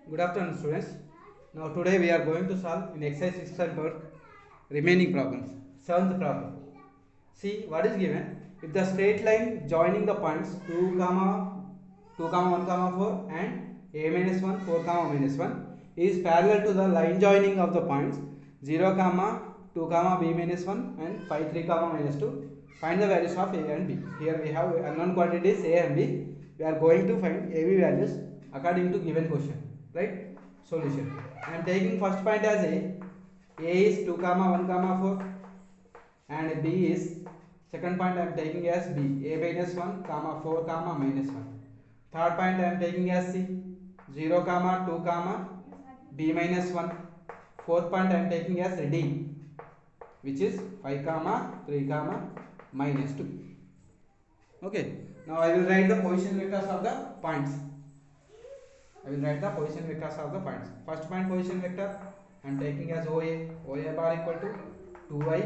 Good afternoon, students. Now today we are going to solve in exercise 6.4 remaining problems. Seventh problem. See what is given. If the straight line joining the points 2 comma 2 comma 1 comma 4 and a minus 1 4 comma minus 1 is parallel to the line joining of the points 0 comma 2 comma b minus 1 and 5 3 comma minus 2, find the values of a and b. Here we have unknown quantities a and b. We are going to find a b values according to given question, right? Solution. I am taking first point as a is 2 comma 1 comma 4 and b is second point I am taking as b, a minus 1 comma 4 comma minus 1. Third point I am taking as c, 0 comma 2 comma b minus 1. Fourth point I am taking as d, which is 5 comma 3 comma minus 2. Okay, now I will write the position vectors of the points. I will write the position vectors of the points. First point position vector I am taking as OA bar equal to 2i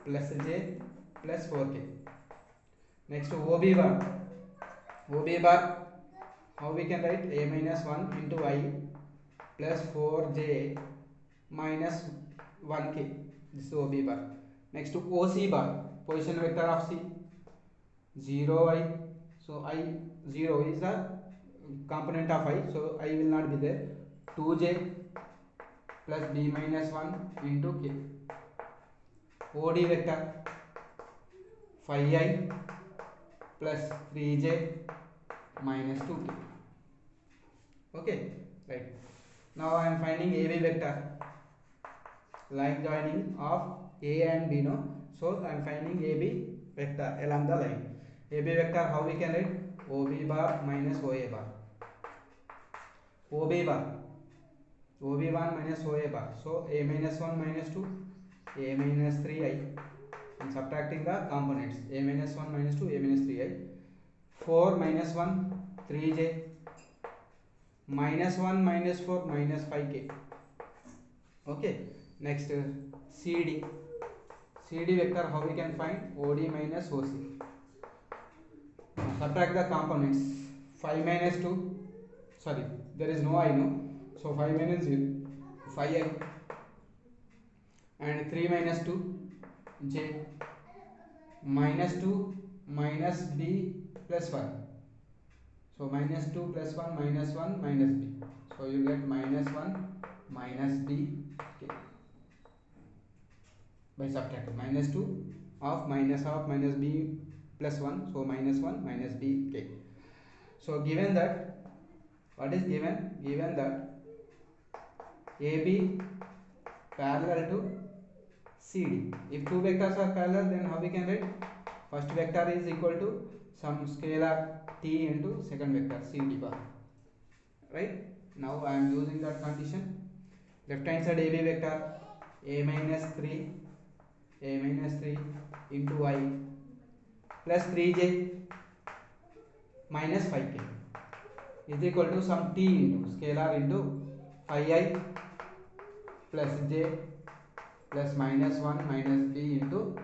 plus j plus 4k. Next OB bar, how we can write a minus 1 into I plus 4j minus 1k. This is OB bar. Next to OC bar, position vector of C, 0i. So I 0 is the component of I, so I will not be there. 2j plus b minus 1 into k. OD vector 5i plus 3j minus 2k. Okay, right. Now I am finding AB vector, line joining of A and B, no? So I am finding AB vector along the line. AB vector, how we can write? OB bar minus OA bar. OB bar, OB1 minus OA bar. So A minus 1 minus 2, A minus 3i. And subtracting the components, a minus 1 minus 2, a minus 3i. 4 minus 1, 3j minus 1 minus 4 minus 5k. Okay, next CD vector, how we can find? OD minus OC. Subtract the components, 5 minus 2, sorry, there is no I, no, so 5 minus 0, 5i, and 3 minus 2, j minus 2 minus b plus 1. So minus 2 plus 1 minus 1 minus b. So you get minus 1 minus b k by subtracting minus 2 of minus b plus 1. So minus 1 minus b k. So given that, what is given? Given that AB parallel to CD. If two vectors are parallel, then how we can write? First vector is equal to some scalar t into second vector CD bar. Right? Now I am using that condition. Left hand side AB vector a minus 3 into I plus 3j minus 5k is equal to some t into scalar into 5i plus j plus minus 1 minus b into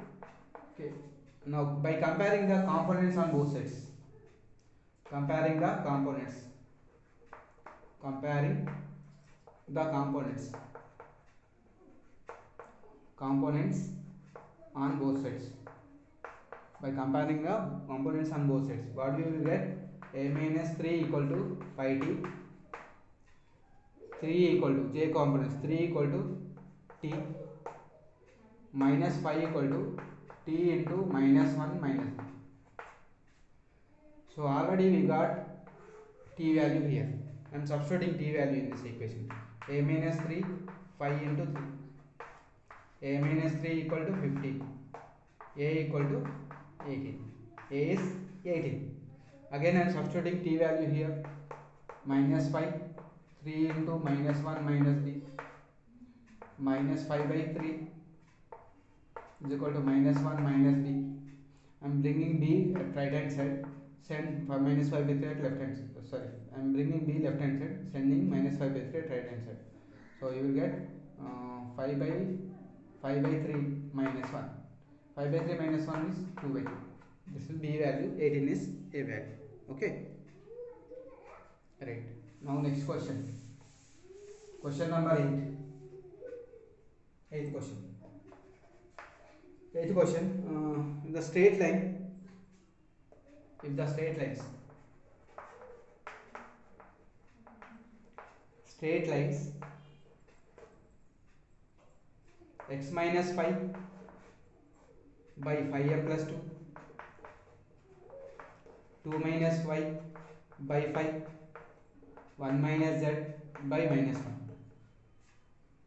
k. Now by comparing the components on both sides, comparing the components on both sides, by comparing the components on both sides, what we will get? A minus 3 equal to 5t, 3 equal to j components, 3 equal to t, minus 5 equal to t into minus 1 minus b. So already we got t value here. I am substituting t value in this equation. A minus 3, 5 into 3. A minus 3 equal to 15. A equal to 18. A is 18. Again I am substituting t value here. Minus 5, 3 into minus 1 minus b. Minus 5 by 3 is equal to minus 1 minus b. I am bringing b at right hand side. Send minus 5 by 3 at left hand side. Sorry, I am bringing b left hand side, sending minus 5 by 3 at right hand side. So you will get 5 by 3 minus 1. 5 by 3 minus 1 is 2 by 3. This is b value, 18 is a value. Okay, right. Now next question. Question number 8. Eighth question. Eighth question. The straight line. If the straight lines x minus 5 by 5m plus 2, 2 minus y by 5, 1 minus z by minus 1,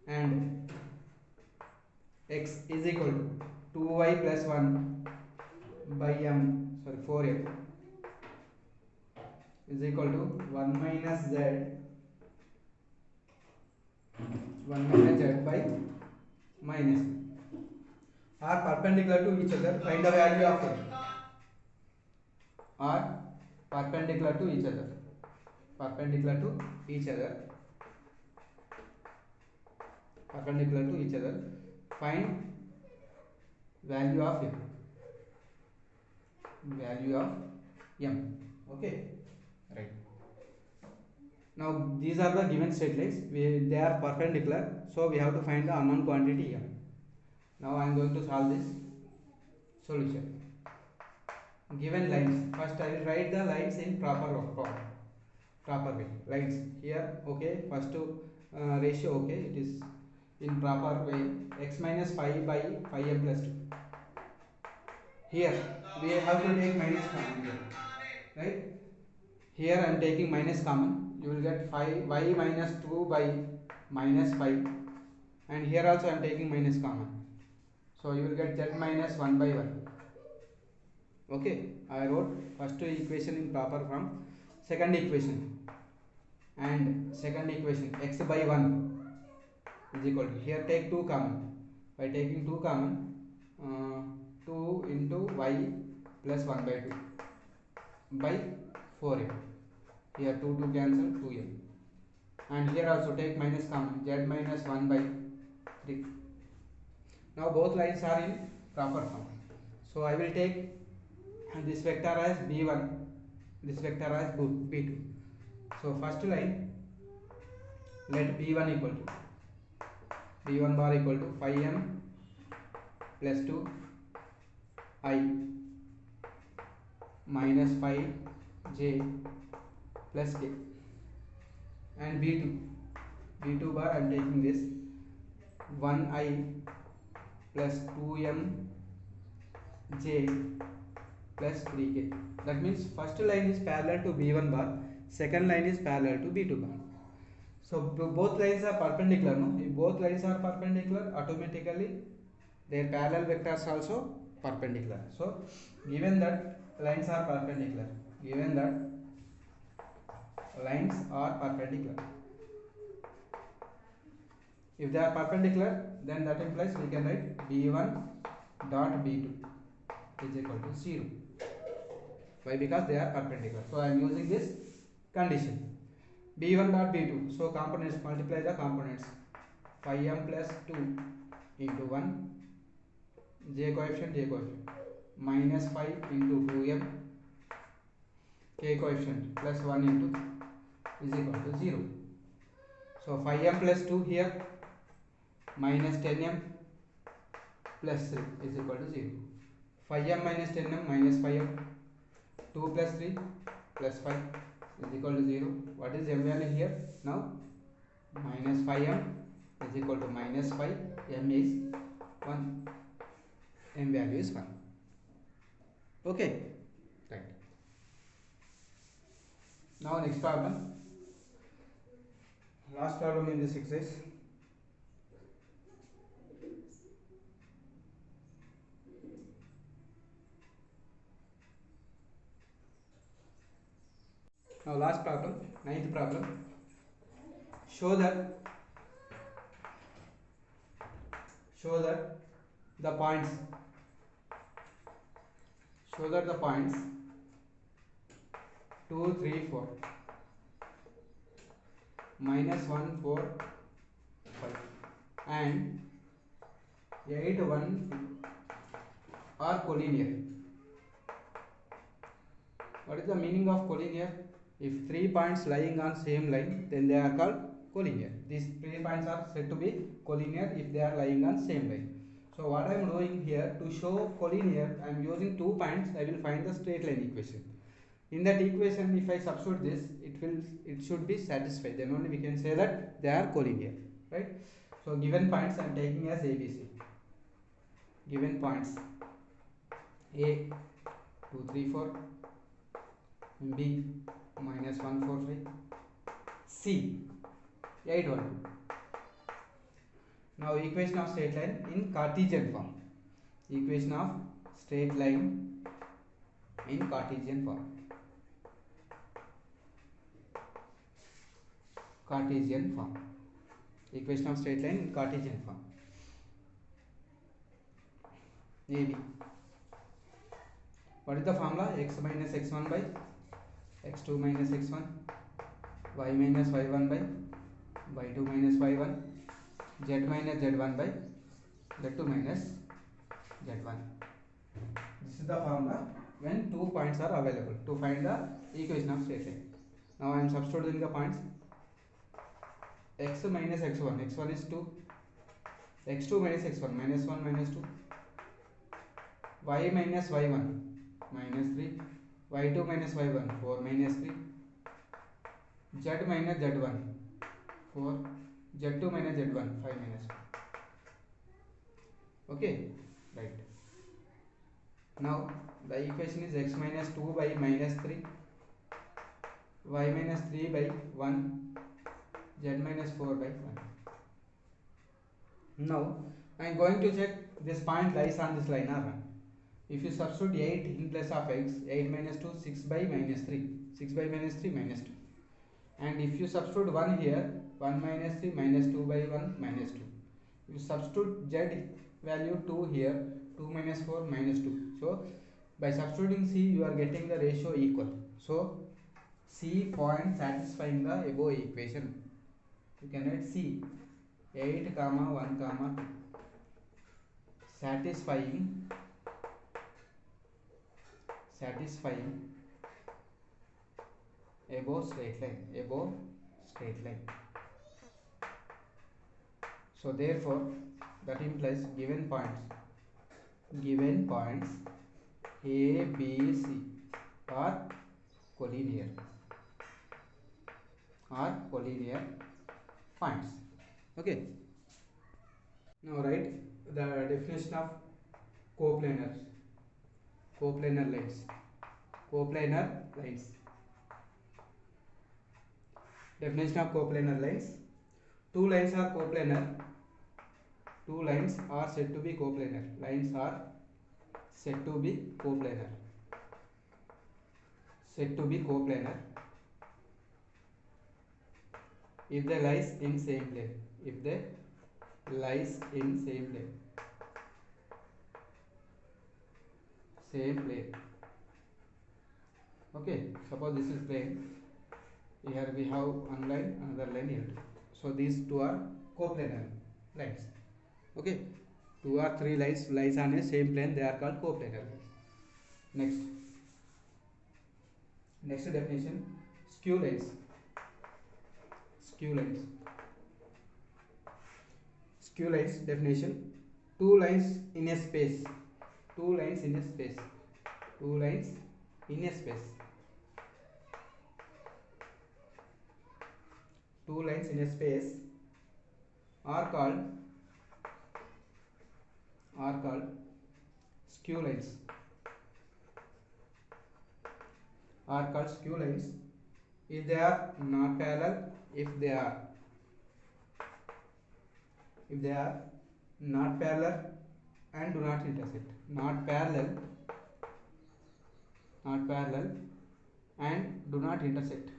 and x is equal to 2y plus 1 by 4m is equal to 1 minus z by minus 1 are perpendicular to each other. Find the value of m. Are perpendicular to each other. Perpendicular to each other. Find value of m. Okay, right. Now these are the given straight lines. They are perpendicular, so we have to find the unknown quantity m. Now I am going to solve this solution. Given lines. First I will write the lines in proper way. Lines here. Okay. First ratio. Okay. It is in proper way. X minus 5 by 5m plus 2. Here we have to take minus common here. Right. Here I am taking minus common. You will get 5 y minus 2 by minus 5, and here also I am taking minus common. So you will get z minus 1 by 1. Okay, I wrote first equation in proper form. Second equation x by 1 is equal to, here take 2 common. By taking 2 common, 2 into y plus 1 by 2 by 4m. Here 2 cancel, 2m. And here also take minus common, z minus 1 by 3. Now both lines are in proper form. So I will take this vector as b1, this vector as b2. So first line, let b1 bar equal to 5m plus 2 I minus 5j plus k, and b2 bar I am taking this 1i plus 2m j plus 3k. That means first line is parallel to b1 bar, second line is parallel to b2 bar. So both lines are perpendicular. No, if both lines are perpendicular, automatically their parallel vectors also perpendicular. So given that lines are perpendicular, if they are perpendicular, then that implies we can write b1 dot b2 is equal to 0. Why? Because they are perpendicular. So I am using this condition. b1 dot b2. So components, multiply the components. 5m plus 2 into 1, j coefficient, minus 5 into 2m, k coefficient plus 1 into is equal to 0. So 5m plus 2 here, minus 10m plus 3 is equal to 0. 5m minus 10m minus 5m, 2 plus 3 plus 5 is equal to 0. What is m value here? Now minus 5m is equal to minus 5, m is 1, m value is 1. Okay, right. Now next problem, last problem in this exercise. Now last problem, ninth problem. Show that the points 2, 3, 4, minus 1, 4, 5 and 8, 1 are collinear. What is the meaning of collinear? If 3 points lying on same line, then they are called collinear. These 3 points are said to be collinear if they are lying on same line. So what I am doing here, to show collinear, I am using 2 points. I will find the straight line equation. In that equation, if I substitute this, it should be satisfied. Then only we can say that they are collinear, right? So given points I am taking as ABC. Given points A 2 3 4, B minus 1 4 5, C 8 1 2. Now equation of straight line in Cartesian form. Equation of straight line in Cartesian form. Cartesian form. Equation of straight line in Cartesian form. AB. What is the formula? X minus x1 by x2 minus x1, y minus y1 by y2 minus y1, z minus z1 by z2 minus z1. This is the formula when 2 points are available to find the equation of straight line. Now I am substituting the points. X minus x1, x1 is 2, x2 minus x1, minus 1 minus 2, y minus y1 minus 3, y2 minus y1 4 minus 3, z minus z1 4, z2 minus z1 5 minus 2. Okay, right. Now the equation is x minus 2 by minus 3, y minus 3 by 1, z minus 4 by 1. Now I am going to check this point lies on this line or not. If you substitute 8 in place of x, 8 minus 2, 6 by minus 3, 6 by minus 3 minus 2. And if you substitute 1 here, 1 minus 3 minus 2 by 1 minus 2. You substitute z value 2 here, 2 minus 4 minus 2. So by substituting c, you are getting the ratio equal. So C point satisfying the above equation. You can write C 8 comma 1 comma 2 satisfying above straight line. So therefore that implies given points A, B, C are collinear points. Okay. Now write the definition of coplanar lines. Definition of coplanar lines. Two lines are coplanar. Two lines are said to be coplanar. Lines are said to be coplanar. If they lies in same plane. Same plane. Okay, suppose this is plane. Here we have one line, another line here. So these two are coplanar lines. Okay, 2 or 3 lines lies on a same plane, they are called coplanar lines. Next definition, skew lines. Skew lines definition: two lines in a space. Two lines in a space are called skew lines. If they are not parallel, if they are not parallel and do not intersect. Not parallel and do not intersect.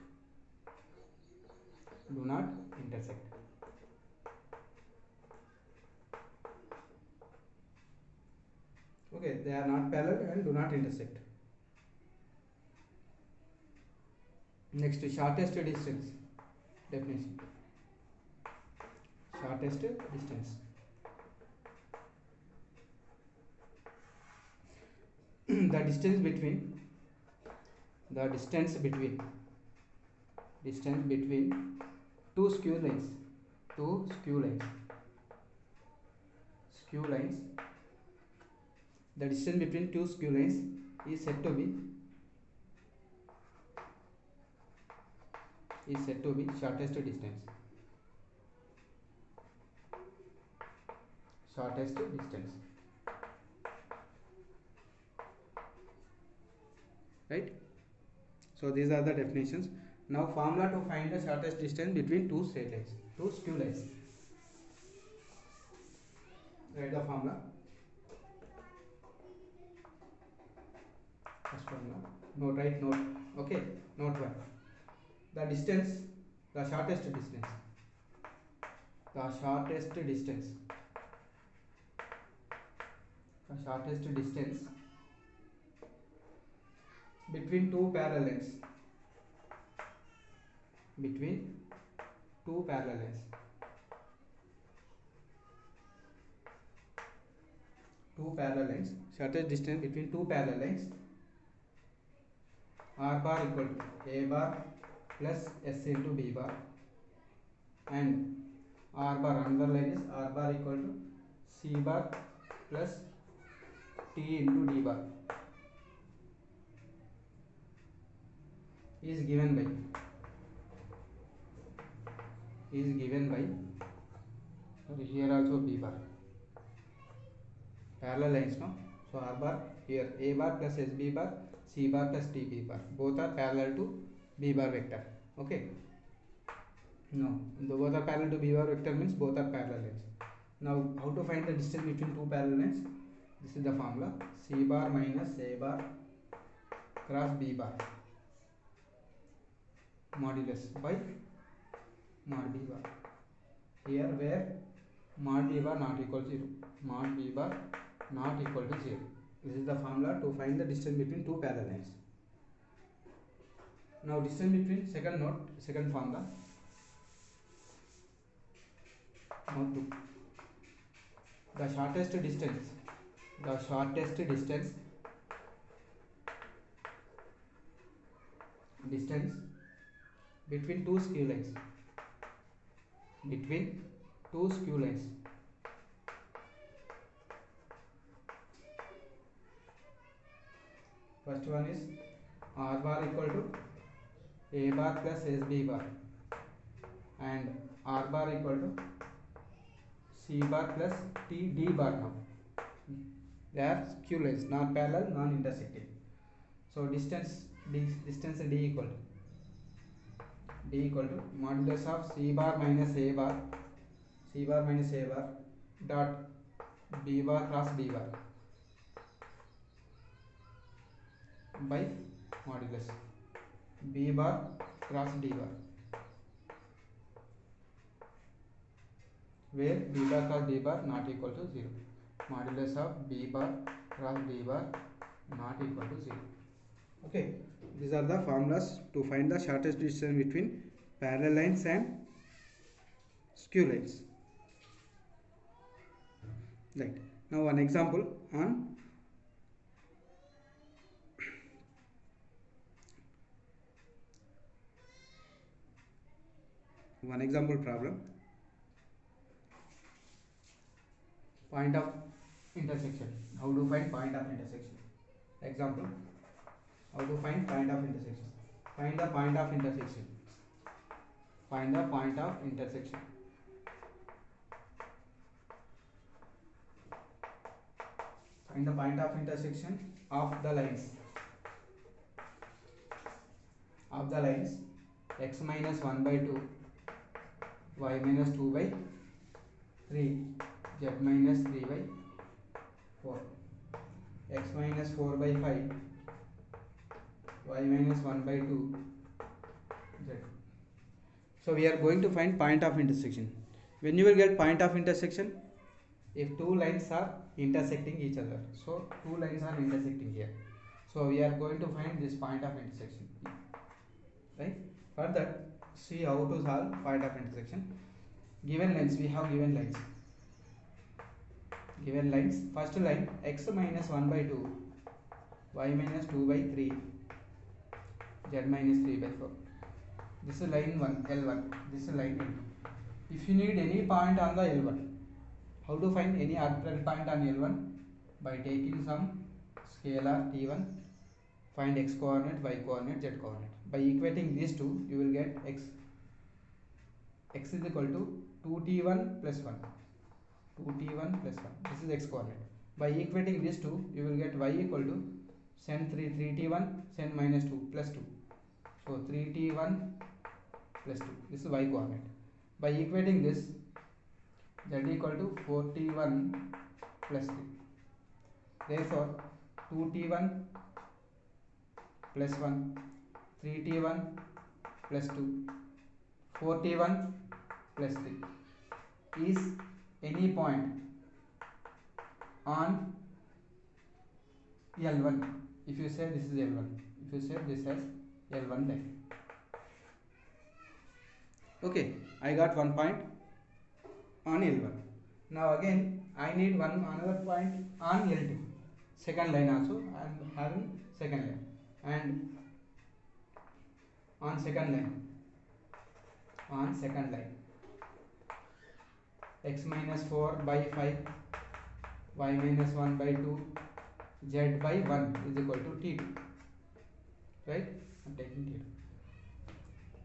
Okay, they are not parallel and do not intersect. Next, shortest distance definition. Shortest distance. The distance between two skew lines, the distance between two skew lines is said to be shortest distance. Right? So these are the definitions. Now formula to find the shortest distance between two straight lines, two skew lines. Write the formula. First formula. Note, right? Note. Okay. Note 1. The distance, the shortest distance between two parallel lines, shortest distance between two parallel lines, r bar equal to a bar plus s into b bar, and r bar, another line is r bar equal to c bar plus t into d bar, is given by here also b bar, parallel lines, no? So r bar here, a bar plus sb bar, c bar plus tb bar, both are parallel to b bar vector. Okay, no, both are parallel to b bar vector means both are parallel lines. Now how to find the distance between two parallel lines? This is the formula: c bar minus a bar cross b bar modulus by mod b bar. Here where mod b bar not equal to 0, mod b bar not equal to 0. This is the formula to find the distance between two parallel lines. Now distance between, second formula. Note 2. The shortest distance between two skew lines, first one is r bar equal to a bar plus sb bar, and r bar equal to c bar plus t d bar. Now they are skew lines, not parallel, non intersecting. So distance d equal to modulus of c bar minus a bar dot b bar cross b bar by modulus b bar cross d bar, where b bar cross d bar not equal to 0. Modulus of b bar cross d bar not equal to 0. Okay, these are the formulas to find the shortest distance between parallel lines and skew lines. Right. Now one example on problem. Point of intersection. How to find point of intersection? Example. How to find point of intersection? Find the point of intersection. Find the point of intersection. Find the point of intersection of the lines. X minus 1 by 2, y minus 2 by 3, z minus 3 by 4, x minus 4 by 5, y minus 1 by 2, z. So we are going to find point of intersection. When you will get point of intersection, if two lines are intersecting each other, so two lines are intersecting here, so we are going to find this point of intersection, right? For that, see how to solve point of intersection. Given lines, we have given lines. First line, x minus 1 by 2, y minus 2 by 3, z minus 3 by 4. This is line 1 L1, this is line L2. If you need any point on the L1, how to find any arbitrary point on L1? By taking some scalar t1, find x coordinate, y coordinate, z coordinate. By equating these two, you will get x is equal to 2t1 plus 1, 2t1 plus 1. This is x coordinate. By equating these two, you will get y equal to sin 3t1 sin minus 2 plus 2. So 3t1 plus 2. This is y coordinate. By equating this, z equal to 4t1 plus 3. Therefore 2t1 plus 1, 3t1 plus 2, 4t1 plus 3 is any point on L1. If you say this is L1, if you say this as L1 line. Okay, I got one point on L1. Now again I need another point on L2. Second line also I am having second line, and on second line x minus 4 by 5, y minus 1 by 2, z by 1 is equal to t2, right? I am taking t2.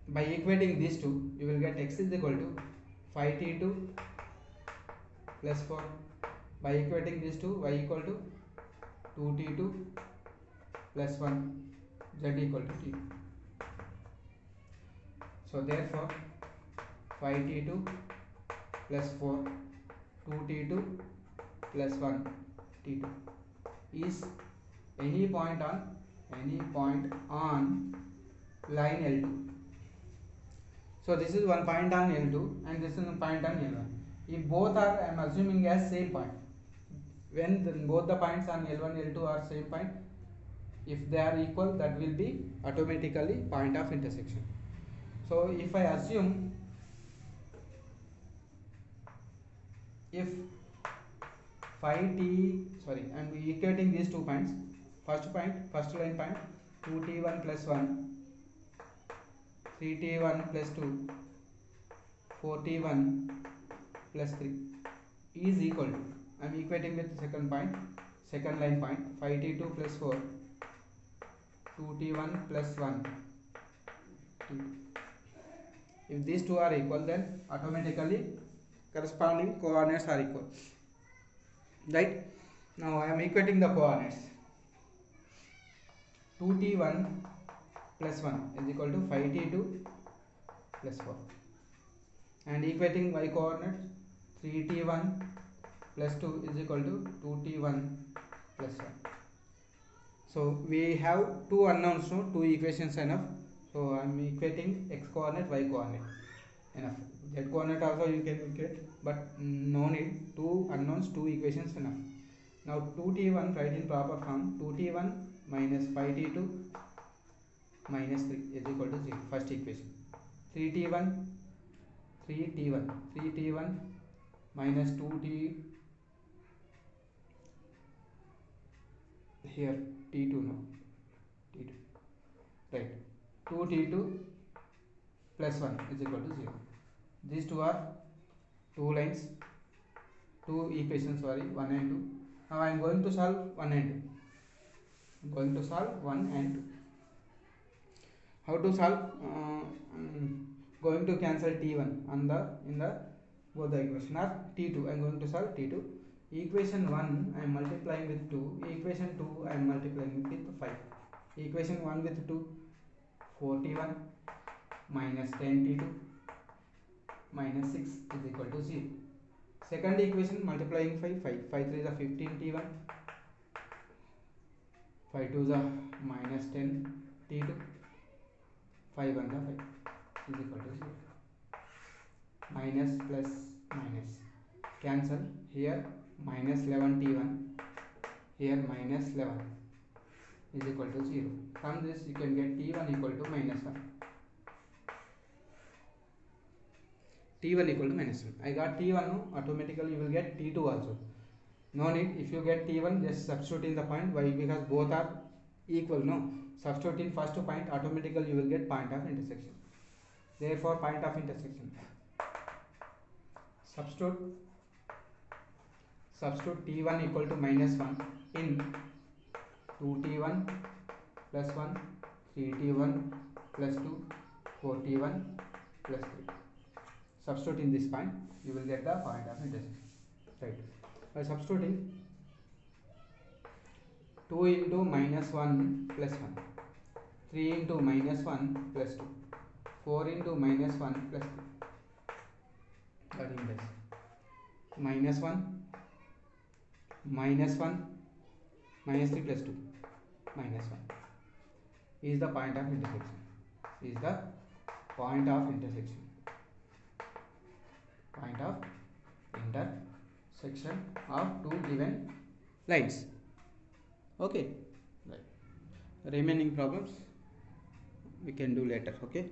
By equating these two, you will get x is equal to 5t2 plus 4. By equating these two, y equal to 2t2 plus 1, z equal to t2. So therefore 5t2 plus 4, 2t2 plus 1 t2 is any point on line L2. So this is one point on L2 and this is one point on L1. If both are, I am assuming as same point, when both the points on L1 L2 are same point, if they are equal, that will be automatically point of intersection. So if I assume, if I am equating these 2 points. First line point 2t1 plus 1, 3t1 plus 2, 4t1 plus 3 is equal to, I am equating with second line point 5t2 plus 4, 2t1 plus 1 t2. If these two are equal, then automatically corresponding coordinates are equal, right? Now I am equating the coordinates. 2t1 plus 1 is equal to 5t2 plus 4, and equating y coordinates, 3t1 plus 2 is equal to 2t1 plus 1. So we have two unknowns, no? Two equations enough. So I am equating x coordinate, y coordinate, enough. Z coordinate also you can equate, but no need. Two unknowns, two equations enough. Now 2t1 write in proper form. 2t1 minus 5t2 minus 3 is equal to 0. First equation. 3t1 minus 2t, here t2, no, t2, right? 2t2 plus 1 is equal to 0. These two are two lines, two equations, sorry, 1 and 2. Now I am going to solve 1 and 2. How to solve? Going to cancel t1 in the both the equation, or t2. I am going to solve t2. Equation 1 I am multiplying with 2. Equation 2 I am multiplying with 5. Equation 1 with 2, 4t1 minus 10t2 minus 6 is equal to 0. Second equation multiplying 5 3 is a 15t1, 5 2 is a minus 10t2, 5 1 is 5 is equal to 0. Minus plus minus cancel, here minus 11t1, here minus 11 is equal to 0. From this you can get t1 equal to minus 1. t1 equal to minus 1. I got t1, no? Automatically you will get t2 also. No need, if you get t1, just substitute in the point. Why? Because both are equal, no? Substitute in first point, automatically you will get point of intersection. Therefore point of intersection, substitute t1 equal to minus 1 in 2t1 plus 1, 3t1 plus 2, 4t1 plus 3. Substitute in this point, you will get the point of intersection. Right. By substituting 2 into minus 1 plus 1, 3 into minus 1 plus 2, 4 into minus 1 plus 2. That is this. Minus 1, minus 1, minus 3 plus 2, minus 1 is the point of intersection. Is the point of intersection. Point of intersection of two given lines. Okay. Right. Remaining problems we can do later. Okay.